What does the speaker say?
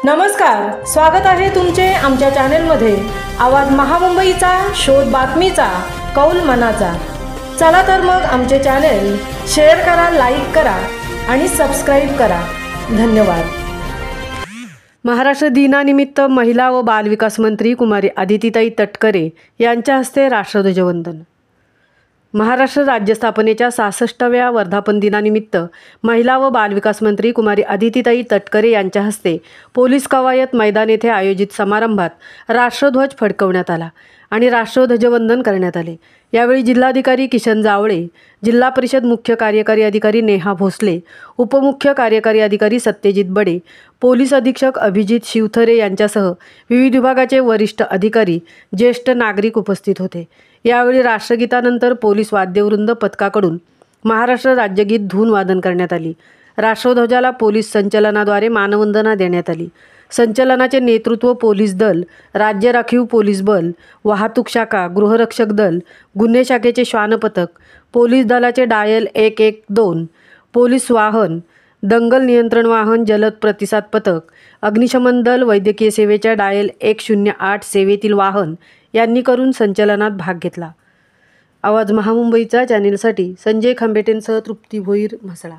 नमस्कार, स्वागत आहे तुमचे आमच्या चॅनलमध्ये। आवाज महामुंबईचा, शोध बातमीचा, कौल मनाचा। चला तर मग आमचे चॅनल शेअर करा, लाईक करा आणि सबस्क्राइब करा। धन्यवाद। महाराष्ट्र दिनानिमित्त महिला व बालविकास मंत्री कुमारी आदितीताई तटकरे यांच्या हस्ते राष्ट्रध्वजवंदन। महाराष्ट्र राज्य स्थापनेच्या 66व्या वर्धापन दिनानिमित्त महिला व बालविकास मंत्री कुमारी आदितीताई तटकरे यांच्या हस्ते पोलीस कवायत मैदान येथे आयोजित समारंभात राष्ट्रध्वज फडकवण्यात आला आणि राष्ट्रध्वजवंदन करण्यात आले। यावेळी जिल्हाधिकारी किशन जावळे, जिल्हा परिषद मुख्य कार्यकारी अधिकारी नेहा भोसले, उपमुख्य कार्यकारी अधिकारी सत्यजित बडे, पोलीस अधीक्षक अभिजित शिवथरे यांच्यासह विविध विभागाचे वरिष्ठ अधिकारी, ज्येष्ठ नागरिक उपस्थित होते। यावेळी राष्ट्रगीतानंतर पोलीस वाद्यवृंद पथकाकडून महाराष्ट्र राज्यगीत धून वादन करण्यात आली। राष्ट्रध्वजाला पोलीस संचलनाद्वारे मानवंदना देण्यात आली। संचलनाचे नेतृत्व पोलीस दल, राज्य राखीव पोलीस बल, वाहतूक शाखा, गृहरक्षक दल, गुन्हे शाखेचे श्वान पथक, पोलीस दलाचे डायल 112, पोलीस वाहन, दंगल नियंत्रण वाहन, जलद प्रतिसाद पथक, अग्निशमन दल, वैद्यकीय सेवेच्या डायल 108 सेवेतील वाहन यांनी करून संचलनात भाग घेतला। आवाज महामुंबईचा चॅनेलसाठी संजय खांबेटेंसह तृप्ती भोईर, म्हसळा।